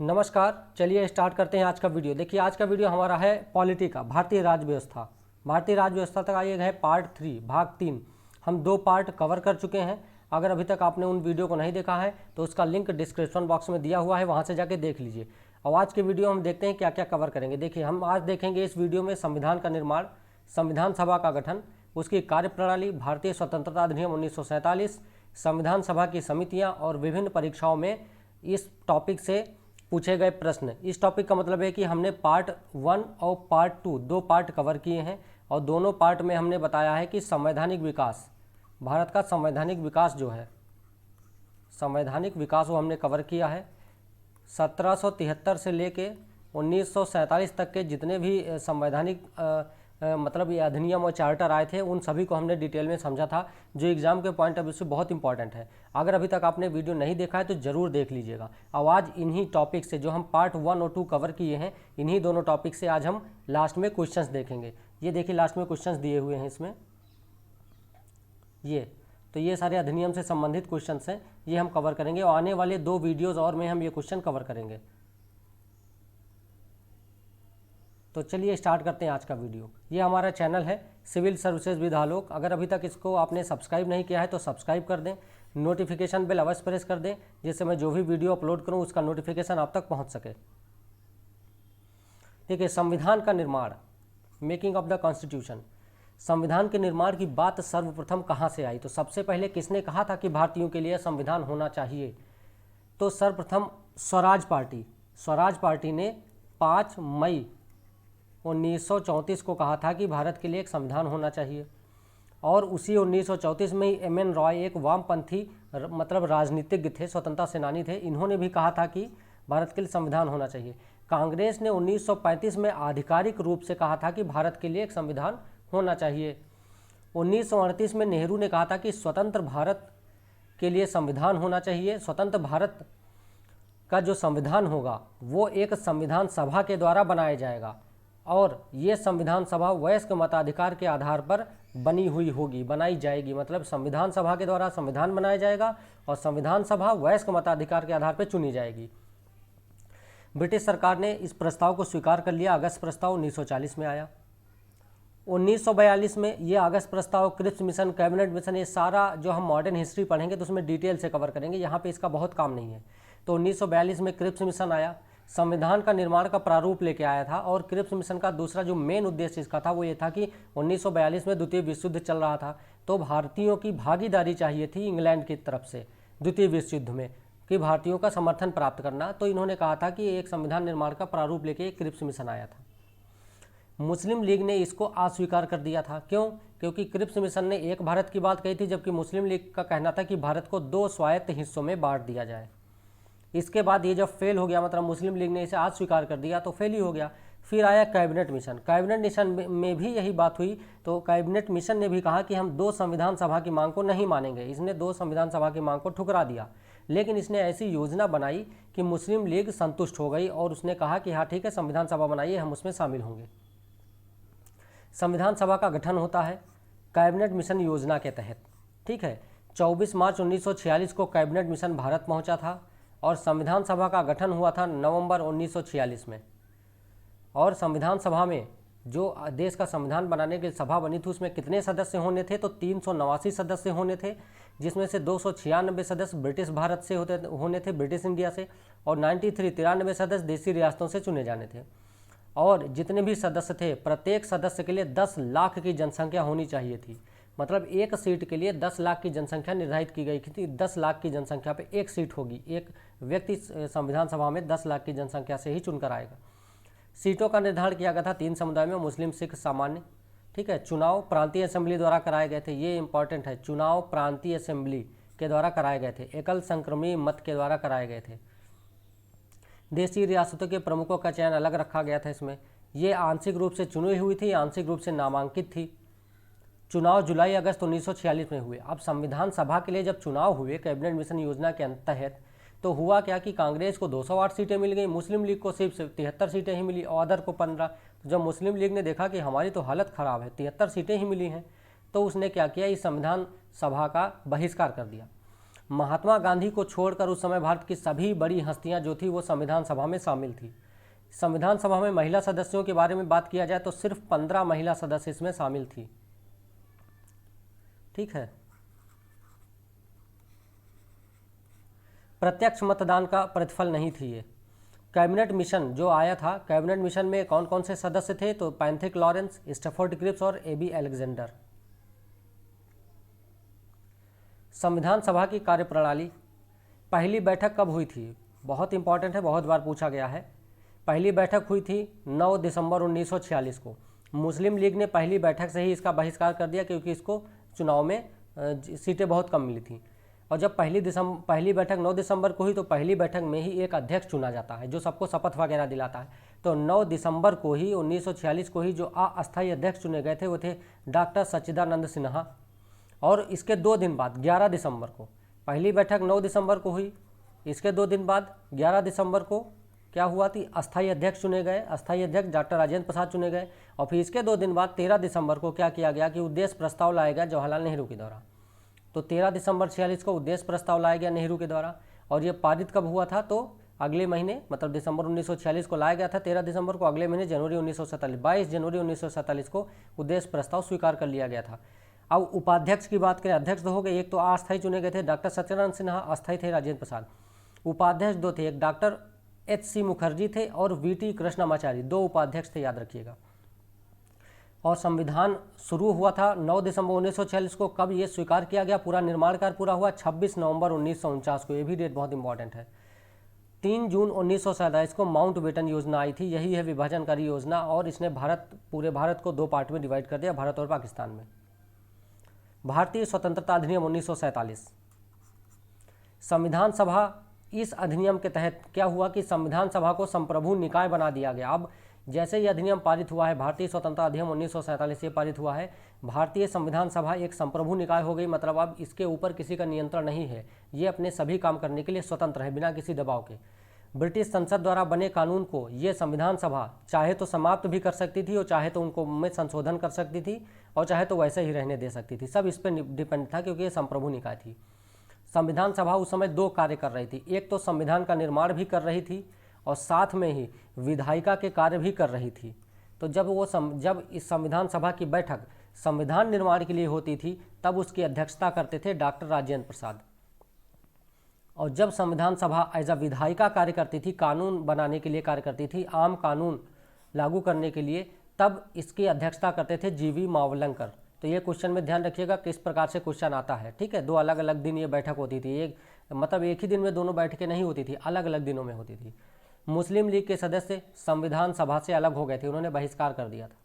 नमस्कार, चलिए स्टार्ट करते हैं आज का वीडियो। देखिए आज का वीडियो हमारा है पॉलिटी का, भारतीय राज्य व्यवस्था। भारतीय राज्य व्यवस्था तक ये है पार्ट 3 भाग 3। हम 2 पार्ट कवर कर चुके हैं। अगर अभी तक आपने उन वीडियो को नहीं देखा है तो उसका लिंक डिस्क्रिप्शन बॉक्स में दिया हुआ है, वहाँ से जाके देख लीजिए। और आज के वीडियो हम देखते हैं क्या क्या कवर करेंगे। देखिए हम आज देखेंगे इस वीडियो में संविधान का निर्माण, संविधान सभा का गठन, उसकी कार्यप्रणाली, भारतीय स्वतंत्रता अधिनियम 1947, संविधान सभा की समितियाँ और विभिन्न परीक्षाओं में इस टॉपिक से पूछे गए प्रश्न। इस टॉपिक का मतलब है कि हमने पार्ट 1 और पार्ट 2 दो पार्ट कवर किए हैं और दोनों पार्ट में हमने बताया है कि संवैधानिक विकास, भारत का संवैधानिक विकास जो है, संवैधानिक विकास वो हमने कवर किया है। 1773 से लेके 1947 तक के जितने भी संवैधानिक मतलब ये अधिनियम और चार्टर आए थे उन सभी को हमने डिटेल में समझा था, जो एग्जाम के पॉइंट ऑफ व्यू से बहुत इंपॉर्टेंट है। अगर अभी तक आपने वीडियो नहीं देखा है तो ज़रूर देख लीजिएगा। अब आज इन्हीं टॉपिक से जो हम पार्ट 1 और 2 कवर किए हैं, इन्हीं दोनों टॉपिक से आज हम लास्ट में क्वेश्चंस देखेंगे। ये देखिए लास्ट में क्वेश्चंस दिए हुए हैं इसमें, ये सारे अधिनियम से संबंधित क्वेश्चंस हैं, ये हम कवर करेंगे और आने वाले 2 वीडियोज़ और में हम ये क्वेश्चन कवर करेंगे। तो चलिए स्टार्ट करते हैं आज का वीडियो। ये हमारा चैनल है सिविल सर्विसेज विद आलोक। अगर अभी तक इसको आपने सब्सक्राइब नहीं किया है तो सब्सक्राइब कर दें, नोटिफिकेशन बेल अवश्य प्रेस कर दें, जिससे मैं जो भी वीडियो अपलोड करूं उसका नोटिफिकेशन आप तक पहुंच सके। ठीक है, संविधान का निर्माण, मेकिंग ऑफ द कॉन्स्टिट्यूशन। संविधान के निर्माण की बात सर्वप्रथम कहाँ से आई? तो सबसे पहले किसने कहा था कि भारतीयों के लिए संविधान होना चाहिए? तो सर्वप्रथम स्वराज पार्टी ने 5 मई 1934 को कहा था कि भारत के लिए एक संविधान होना चाहिए। और उसी 1934 में ही एम.एन. रॉय एक वामपंथी मतलब राजनीतिज्ञ थे, स्वतंत्रता सेनानी थे, इन्होंने भी कहा था कि भारत के लिए संविधान होना चाहिए। कांग्रेस ने 1935 में आधिकारिक रूप से कहा था कि भारत के लिए एक संविधान होना चाहिए। 1938 में नेहरू ने कहा था कि स्वतंत्र भारत के लिए संविधान होना चाहिए। स्वतंत्र भारत का जो संविधान होगा वो एक संविधान सभा के द्वारा बनाया जाएगा और ये संविधान सभा वयस्क मताधिकार के आधार पर बनाई जाएगी। मतलब संविधान सभा के द्वारा संविधान बनाया जाएगा और संविधान सभा वयस्क मताधिकार के आधार पर चुनी जाएगी। ब्रिटिश सरकार ने इस प्रस्ताव को स्वीकार कर लिया। अगस्त प्रस्ताव 1940 में आया। 1942 में ये अगस्त प्रस्ताव, क्रिप्स मिशन, कैबिनेट मिशन, ये सारा जो हम मॉडर्न हिस्ट्री पढ़ेंगे तो उसमें डिटेल से कवर करेंगे, यहाँ पे इसका बहुत काम नहीं है। तो 1942 में क्रिप्स मिशन आया, संविधान का निर्माण का प्रारूप लेके आया था। और क्रिप्स मिशन का दूसरा जो मेन उद्देश्य इसका था वो ये था कि 1942 में द्वितीय विश्व युद्ध चल रहा था, तो भारतीयों की भागीदारी चाहिए थी इंग्लैंड की तरफ से द्वितीय विश्व युद्ध में, कि भारतीयों का समर्थन प्राप्त करना। तो इन्होंने कहा था कि एक संविधान निर्माण का प्रारूप लेके क्रिप्स मिशन आया था। मुस्लिम लीग ने इसको अस्वीकार कर दिया था। क्यों? क्योंकि क्रिप्स मिशन ने एक भारत की बात कही थी, जबकि मुस्लिम लीग का कहना था कि भारत को 2 स्वायत्त हिस्सों में बांट दिया जाए। इसके बाद ये जब फेल हो गया, मतलब मुस्लिम लीग ने इसे आज स्वीकार कर दिया तो फेल ही हो गया। फिर आया कैबिनेट मिशन। कैबिनेट मिशन में भी यही बात हुई। तो कैबिनेट मिशन ने भी कहा कि हम 2 संविधान सभा की मांग को नहीं मानेंगे। इसने 2 संविधान सभा की मांग को ठुकरा दिया, लेकिन इसने ऐसी योजना बनाई कि मुस्लिम लीग संतुष्ट हो गई और उसने कहा कि हाँ ठीक है, संविधान सभा बनाइए, हम उसमें शामिल होंगे। संविधान सभा का गठन होता है कैबिनेट मिशन योजना के तहत। ठीक है, 24 मार्च 1946 को कैबिनेट मिशन भारत पहुंचा था और संविधान सभा का गठन हुआ था नवंबर 1946 में। और संविधान सभा में जो देश का संविधान बनाने के लिए सभा बनी थी उसमें कितने सदस्य होने थे? तो 389 सदस्य होने थे, जिसमें से 296 सदस्य ब्रिटिश भारत से होने थे, ब्रिटिश इंडिया से, और 93 सदस्य देसी रियासतों से चुने जाने थे। और जितने भी सदस्य थे प्रत्येक सदस्य के लिए 10 लाख की जनसंख्या होनी चाहिए थी। मतलब एक सीट के लिए 10 लाख की जनसंख्या निर्धारित की गई थी। 10 लाख की जनसंख्या पे एक सीट होगी। एक व्यक्ति संविधान सभा में 10 लाख की जनसंख्या से ही चुनकर आएगा। सीटों का निर्धारण किया गया था 3 समुदाय में, मुस्लिम, सिख, सामान्य। ठीक है, चुनाव प्रांतीय असेंबली द्वारा कराए गए थे। ये इंपॉर्टेंट है, चुनाव प्रांतीय असेंबली के द्वारा कराए गए थे। एकल संक्रमणी मत के द्वारा कराए गए थे। देशी रियासतों के प्रमुखों का चयन अलग रखा गया था इसमें। ये आंशिक रूप से चुनी हुई थी, आंशिक रूप से नामांकित थी। चुनाव जुलाई अगस्त 1946 में हुए। अब संविधान सभा के लिए जब चुनाव हुए कैबिनेट मिशन योजना के तहत, तो हुआ क्या कि कांग्रेस को 208 सीटें मिल गई, मुस्लिम लीग को सिर्फ 73 सीटें ही मिली और अदर को 15। तो जब मुस्लिम लीग ने देखा कि हमारी तो हालत ख़राब है, 73 सीटें ही मिली हैं, तो उसने क्या किया, इस संविधान सभा का बहिष्कार कर दिया। महात्मा गांधी को छोड़कर उस समय भारत की सभी बड़ी हस्तियां जो थी वो संविधान सभा में शामिल थी। संविधान सभा में महिला सदस्यों के बारे में बात किया जाए तो सिर्फ 15 महिला सदस्य इसमें शामिल थी। ठीक है। प्रत्यक्ष मतदान का प्रतिफल नहीं थी ये। कैबिनेट मिशन जो आया था, कैबिनेट मिशन में कौन कौन से सदस्य थे? तो पैंथिक लॉरेंस, स्टैफोर्ड क्रिप्स और एबी अलेक्जेंडर। संविधान सभा की कार्यप्रणाली, पहली बैठक कब हुई थी? बहुत इंपॉर्टेंट है, बहुत बार पूछा गया है। पहली बैठक हुई थी 9 दिसंबर 1946 को। मुस्लिम लीग ने पहली बैठक से ही इसका बहिष्कार कर दिया क्योंकि इसको चुनाव में सीटें बहुत कम मिली थी। और जब पहली बैठक 9 दिसंबर को हुई तो पहली बैठक में ही एक अध्यक्ष चुना जाता है जो सबको शपथ वगैरह दिलाता है। तो 9 दिसंबर को ही 1946 को ही जो अस्थायी अध्यक्ष चुने गए थे वो थे डॉक्टर सच्चिदानंद सिन्हा। और इसके 2 दिन बाद 11 दिसंबर को, पहली बैठक 9 दिसंबर को हुई, इसके 2 दिन बाद 11 दिसंबर को क्या हुआ थी? अस्थायी अध्यक्ष चुने गए। अस्थायी अध्यक्ष डॉक्टर राजेंद्र प्रसाद चुने गए। और फिर इसके 2 दिन बाद 13 दिसंबर को क्या किया गया कि उद्देश्य प्रस्ताव लाया गया जवाहरलाल नेहरू के द्वारा। तो 13 दिसंबर 46 को उद्देश्य प्रस्ताव लाया गया नेहरू के द्वारा। और ये पारित कब हुआ था? तो अगले महीने, मतलब दिसंबर 1946 को लाया गया था 13 दिसंबर को, अगले महीने जनवरी 1947 22 जनवरी 1947 को उद्देश्य प्रस्ताव स्वीकार कर लिया गया था। अब उपाध्यक्ष की बात करें, अध्यक्ष 2 हो गए, एक तो अस्थायी चुने गए थे डॉक्टर सच्चिदानंद सिन्हा, अस्थायी थे राजेंद्र प्रसाद। उपाध्यक्ष 2 थे, एक डॉक्टर HC मुखर्जी थे और VT कृष्णमाचारी, 2 उपाध्यक्ष थे, याद रखिएगा। और संविधान शुरू हुआ था 9 दिसंबर 1946 को। कब ये स्वीकार किया गया, पूरा निर्माण कार्य पूरा हुआ? 26 नवंबर 1949 को। ये भी डेट बहुत इंपॉर्टेंट है। 3 जून 1947 को माउंट बेटन योजना आई थी, यही है विभाजनकारी योजना, और इसने पूरे भारत को 2 पार्ट में डिवाइड कर दिया, भारत और पाकिस्तान में। भारतीय स्वतंत्रता अधिनियम 1947, संविधान सभा, इस अधिनियम के तहत क्या हुआ कि संविधान सभा को संप्रभु निकाय बना दिया गया। अब जैसे ये अधिनियम पारित हुआ है, भारतीय स्वतंत्रता अधिनियम 1947 ये पारित हुआ है, भारतीय संविधान सभा एक संप्रभु निकाय हो गई। मतलब अब इसके ऊपर किसी का नियंत्रण नहीं है, ये अपने सभी काम करने के लिए स्वतंत्र है, बिना किसी दबाव के। ब्रिटिश संसद द्वारा बने कानून को ये संविधान सभा चाहे तो समाप्त भी कर सकती थी और चाहे तो उनको में संशोधन कर सकती थी और चाहे तो वैसे ही रहने दे सकती थी। सब इस पर डिपेंड था क्योंकि ये संप्रभु निकाय थी। संविधान सभा उस समय 2 कार्य कर रही थी, एक तो संविधान का निर्माण भी कर रही थी और साथ में ही विधायिका के कार्य भी कर रही थी। तो जब इस संविधान सभा की बैठक संविधान निर्माण के लिए होती थी तब उसकी अध्यक्षता करते थे डॉक्टर राजेंद्र प्रसाद। और जब संविधान सभा एज अ विधायिका कार्य करती थी, कानून बनाने के लिए कार्य करती थी, आम कानून लागू करने के लिए, तब इसकी अध्यक्षता करते थे GV मावलंकर। तो ये क्वेश्चन में ध्यान रखिएगा किस प्रकार से क्वेश्चन आता है। ठीक है, 2 अलग अलग दिन ये बैठक होती थी, एक मतलब एक ही दिन में दोनों बैठकें नहीं होती थी, अलग अलग दिनों में होती थी। मुस्लिम लीग के सदस्य संविधान सभा से अलग हो गए थे, उन्होंने बहिष्कार कर दिया था।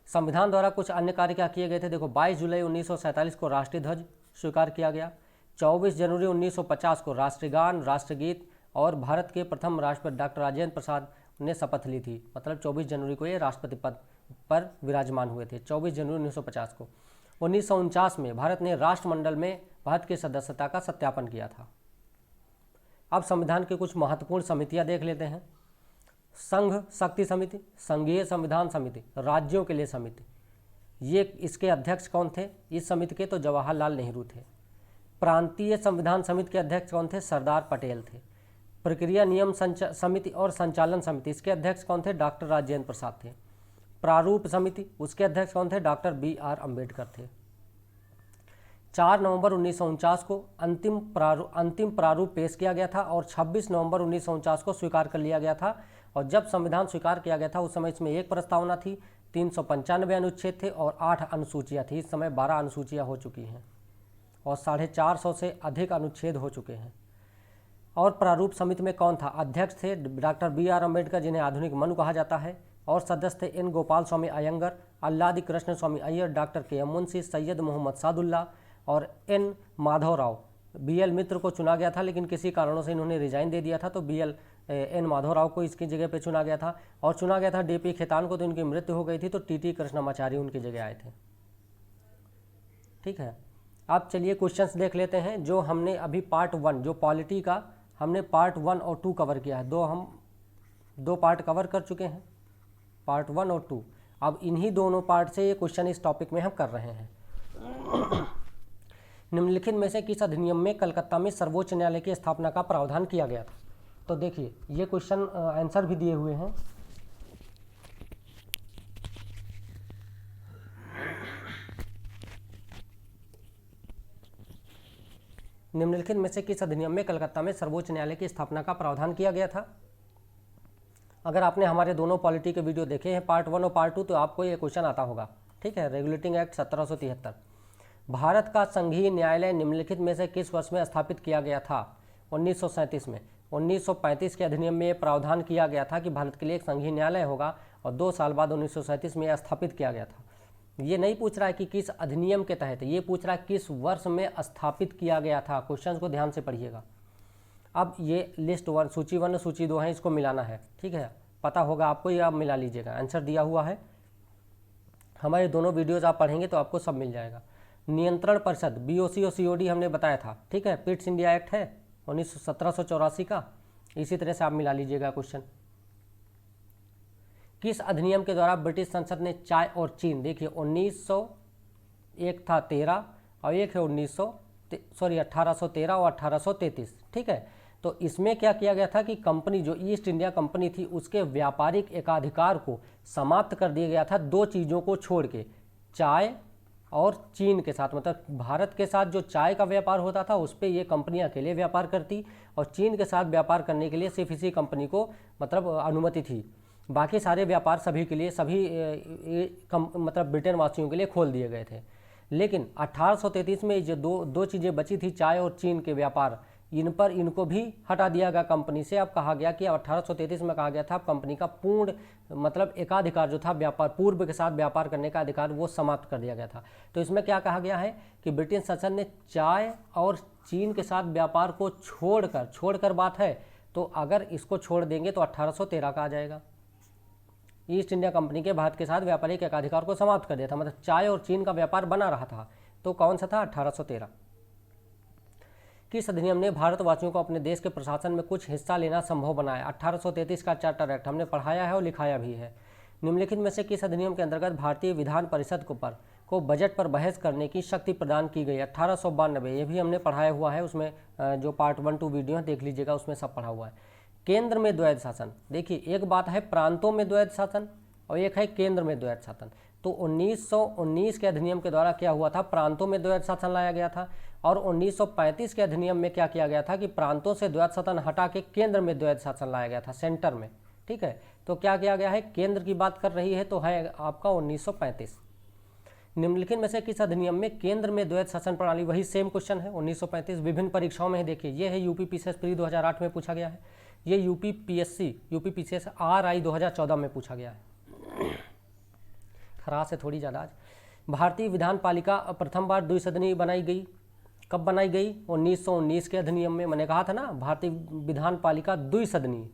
संविधान द्वारा कुछ अन्य कार्य क्या किए गए थे? देखो, 22 जुलाई 1947 को राष्ट्रीय ध्वज स्वीकार किया गया। 24 जनवरी 1950 को राष्ट्रगान, राष्ट्रगीत और भारत के प्रथम राष्ट्रपति डॉक्टर राजेंद्र प्रसाद ने शपथ ली थी। मतलब 24 जनवरी को ये राष्ट्रपति पद पर विराजमान हुए थे, 24 जनवरी 1950 को। 1949 में भारत ने राष्ट्रमंडल में भारत की सदस्यता का सत्यापन किया था। अब संविधान की कुछ महत्वपूर्ण समितियां देख लेते हैं। संघ शक्ति समिति, संघीय संविधान समिति, राज्यों के लिए समिति, ये इसके अध्यक्ष कौन थे इस समिति के? तो जवाहरलाल नेहरू थे। प्रांतीय संविधान समिति के अध्यक्ष कौन थे? सरदार पटेल थे। प्रक्रिया नियम समिति और संचालन समिति, इसके अध्यक्ष कौन थे? डॉक्टर राजेंद्र प्रसाद थे। प्रारूप समिति, उसके अध्यक्ष कौन थे? डॉक्टर BR अम्बेडकर थे। 4 नवंबर 1949 को अंतिम प्रारूप पेश किया गया था और 26 नवंबर 1949 को स्वीकार कर लिया गया था। और जब संविधान स्वीकार किया गया था उस समय इसमें एक प्रस्तावना थी, 395 अनुच्छेद थे और 8 अनुसूचियाँ थी। इस समय 12 अनुसूचियाँ हो चुकी हैं और 450 से अधिक अनुच्छेद हो चुके हैं। और प्रारूप समिति में कौन था? अध्यक्ष थे डॉक्टर BR अम्बेडकर, जिन्हें आधुनिक मनु कहा जाता है, और सदस्य थे N गोपाल स्वामी अयंगर, अल्लादी कृष्ण स्वामी अय्यर, डॉक्टर KM मुंशी, सैयद मोहम्मद सादुल्ला और N माधवराव। BL मित्र को चुना गया था लेकिन किसी कारणों से इन्होंने रिजाइन दे दिया था, तो N माधवराव को इसकी जगह पे चुना गया था। और चुना गया था DP खेतान को, तो इनकी मृत्यु हो गई थी, तो TT कृष्णमाचारी उनकी जगह आए थे। ठीक है, अब चलिए क्वेश्चंस देख लेते हैं जो हमने अभी पार्ट 1 जो पॉलिटी का हमने पार्ट 1 और 2 कवर किया है। हम दो पार्ट कवर कर चुके हैं, पार्ट 1 और 2। अब इन्हीं दोनों पार्ट से ये क्वेश्चन इस टॉपिक में हम कर रहे हैं। निम्नलिखित में से किस अधिनियम में कलकत्ता में सर्वोच्च न्यायालय की स्थापना का प्रावधान किया गया था? तो देखिए ये क्वेश्चन आंसर भी दिए हुए हैं। निम्नलिखित में से किस अधिनियम में कलकत्ता में सर्वोच्च न्यायालय की स्थापना का प्रावधान किया गया था? अगर आपने हमारे दोनों पॉलिटी के वीडियो देखे हैं पार्ट 1 और पार्ट 2 तो आपको ये क्वेश्चन आता होगा। ठीक है, रेगुलेटिंग एक्ट 1773। भारत का संघीय न्यायालय निम्नलिखित में से किस वर्ष में स्थापित किया गया था? 1937 में। 1935 के अधिनियम में यह प्रावधान किया गया था कि भारत के लिए एक संघीय न्यायालय होगा और 2 साल बाद 1937 में यह स्थापित किया गया था। ये नहीं पूछ रहा है कि किस अधिनियम के तहत, ये पूछ रहा है किस वर्ष में स्थापित किया गया था। क्वेश्चन को ध्यान से पढ़िएगा। अब ये लिस्ट 1, सूची 1 सूची 2 है, इसको मिलाना है। ठीक है, पता होगा आपको, ये आप मिला लीजिएगा। आंसर दिया हुआ है, हमारे दोनों वीडियोज़ आप पढ़ेंगे तो आपको सब मिल जाएगा। नियंत्रण परिषद BOC और COD हमने बताया था। ठीक है, पिट्स इंडिया एक्ट है 1784 का। इसी तरह से आप मिला लीजिएगा क्वेश्चन। किस अधिनियम के द्वारा ब्रिटिश संसद ने चाय और चीन, देखिए 1901 था 13 और एक है 1813 और 1833। ठीक है, तो इसमें क्या किया गया था कि कंपनी जो ईस्ट इंडिया कंपनी थी उसके व्यापारिक एकाधिकार को समाप्त कर दिया गया था 2 चीज़ों को छोड़ के, चाय और चीन के साथ। मतलब भारत के साथ जो चाय का व्यापार होता था उस पर ये कंपनी अकेले व्यापार करती और चीन के साथ व्यापार करने के लिए सिर्फ इसी कंपनी को मतलब अनुमति थी। बाकी सारे व्यापार सभी के लिए, सभी मतलब ब्रिटेन वासियों के लिए खोल दिए गए थे। लेकिन 1833 में जो दो चीज़ें बची थी, चाय और चीन के व्यापार, इन पर इनको भी हटा दिया गया कंपनी से। अब कहा गया कि 1833 में कहा गया था कंपनी का पूर्ण मतलब एकाधिकार जो था व्यापार, पूर्व के साथ व्यापार करने का अधिकार, वो समाप्त कर दिया गया था। तो इसमें क्या कहा गया है कि ब्रिटिश संसद ने चाय और चीन के साथ व्यापार को छोड़कर बात है, तो अगर इसको छोड़ देंगे तो 1813 का आ जाएगा। ईस्ट इंडिया कंपनी के भारत के साथ व्यापारिक एकाधिकार को समाप्त कर दिया था, मतलब चाय और चीन का व्यापार बना रहा था। तो कौन सा था? 1813। किस अधिनियम ने भारतवासियों को अपने देश के प्रशासन में कुछ हिस्सा लेना संभव बनाया? 1833 का चार्टर एक्ट हमने पढ़ाया है और लिखाया भी है। निम्नलिखित में से किस अधिनियम के अंतर्गत भारतीय विधान परिषद को बजट पर बहस करने की शक्ति प्रदान की गई? 1892, ये भी हमने पढ़ाया हुआ है। उसमें जो पार्ट 1, 2 वीडियो देख लीजिएगा, उसमें सब पढ़ा हुआ है। केंद्र में द्वैध शासन, देखिए एक बात है प्रांतों में द्वैध शासन और एक है केंद्र में द्वैध शासन। तो 1919 के अधिनियम के द्वारा क्या हुआ था? प्रांतों में द्वैध शासन लाया गया था। और 1935 के अधिनियम में क्या किया गया था कि प्रांतों से द्वैध शासन हटा के केंद्र में द्वैध शासन लाया गया था, सेंटर में। ठीक है, तो क्या किया गया है? केंद्र की बात कर रही है तो है आपका 1935। निम्नलिखित में से किस अधिनियम में केंद्र में द्वैध शासन प्रणाली, वही सेम क्वेश्चन है 1935, विभिन्न परीक्षाओं में देखिए। ये है यूपी पीसीएस प्री 2008 में पूछा गया है, ये यूपी पीसीएस RI 2014 में पूछा गया है। खरास है थोड़ी ज़्यादा आज। भारतीय विधान पालिका प्रथम बार द्विसदनीय बनाई गई, कब बनाई गई? 1919 के अधिनियम में। मैंने कहा था ना भारतीय विधान पालिका द्विसदनीय,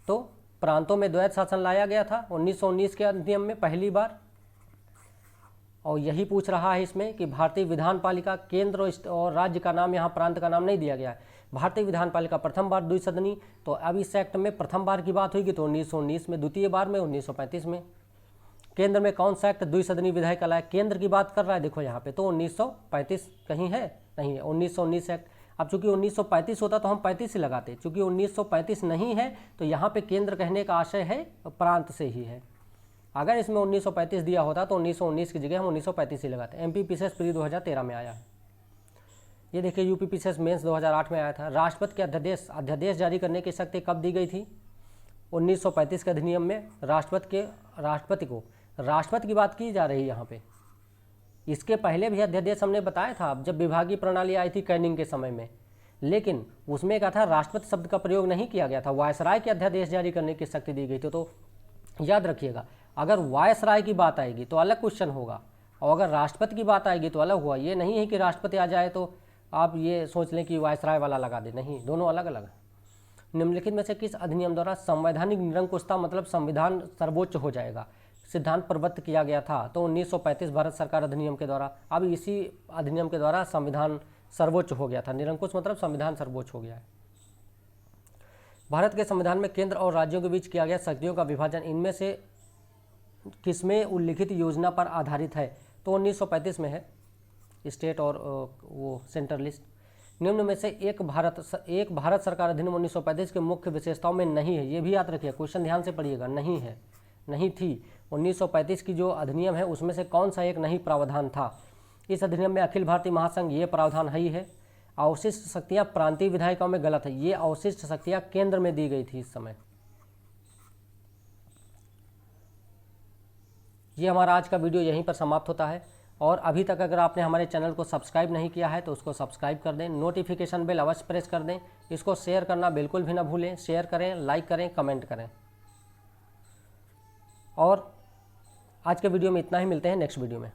तो प्रांतों में द्वैध शासन लाया गया था 1919 के अधिनियम में पहली बार। और यही पूछ रहा है इसमें कि भारतीय विधान पालिका, केंद्र और राज्य का नाम, यहाँ प्रांत का नाम नहीं दिया गया है। भारतीय विधान पालिका प्रथम बार द्विसदनीय, तो अब इस एक्ट में प्रथम बार की बात होगी तो 1919 में, द्वितीय बार में 1935 में। केंद्र में कौन सा एक्ट द्विसदनीय विधायी कहलाया? केंद्र की बात कर रहा है, देखो यहाँ पे तो 1935 कहीं है नहीं है, 1919 एक्ट। अब चूंकि 1935 होता तो हम 35 ही लगाते, चूंकि 1935 नहीं है तो यहाँ पे केंद्र कहने का आशय है प्रांत से ही है। अगर इसमें 1935 दिया होता तो 1919 की जगह हम 1935 ही लगाते। MP पीसीएस प्री 2013 में आया है। ये देखिए यूपी पीसीएस मेंस 2008 में आया था। राष्ट्रपति के अध्यादेश जारी करने की शक्ति कब दी गई थी? 1935 के अधिनियम में राष्ट्रपति की बात की जा रही है यहाँ पे। इसके पहले भी अध्यादेश हमने बताया था जब विभागीय प्रणाली आई थी कैनिंग के समय में, लेकिन उसमें क्या था, राष्ट्रपति शब्द का प्रयोग नहीं किया गया था, वायसराय के अध्यादेश जारी करने की शक्ति दी गई थी। तो याद रखिएगा, अगर वायसराय की बात आएगी तो अलग क्वेश्चन होगा और अगर राष्ट्रपति की बात आएगी तो अलग हुआ। ये नहीं है कि राष्ट्रपति आ जाए तो आप ये सोच लें कि वायसराय वाला लगा दे, नहीं, दोनों अलग अलग है। निम्नलिखित में से किस अधिनियम द्वारा संवैधानिक निरंकुशता मतलब संविधान सर्वोच्च हो जाएगा सिद्धांत प्रवृत्त किया गया था? तो 1935 भारत सरकार अधिनियम के द्वारा। अब इसी अधिनियम के द्वारा संविधान सर्वोच्च हो गया था। निरंकुश मतलब संविधान सर्वोच्च हो गया है। भारत के संविधान में केंद्र और राज्यों के बीच किया गया शक्तियों का विभाजन इनमें से किसमें उल्लिखित योजना पर आधारित है? तो 1935 में है। स्टेट और वो सेंट्रलिस्ट। निम्न में से एक भारत सरकार अधिनियम 1935 के मुख्य विशेषताओं में नहीं है। ये भी याद रखिए, क्वेश्चन ध्यान से पढ़िएगा, नहीं है, नहीं थी। 1935 की जो अधिनियम है उसमें से कौन सा एक नहीं प्रावधान था। इस अधिनियम में अखिल भारतीय महासंघ ये प्रावधान ही है। अवशिष्ट शक्तियां प्रांतीय विधायिकाओं में गलत है, ये अवशिष्ट शक्तियां केंद्र में दी गई थी इस समय। ये हमारा आज का वीडियो यहीं पर समाप्त होता है। और अभी तक अगर आपने हमारे चैनल को सब्सक्राइब नहीं किया है तो उसको सब्सक्राइब कर दें, नोटिफिकेशन बेल अवश्य प्रेस कर दें, इसको शेयर करना बिल्कुल भी ना भूलें। शेयर करें, लाइक करें, कमेंट करें। और आज के वीडियो में इतना ही, मिलते हैं नेक्स्ट वीडियो में।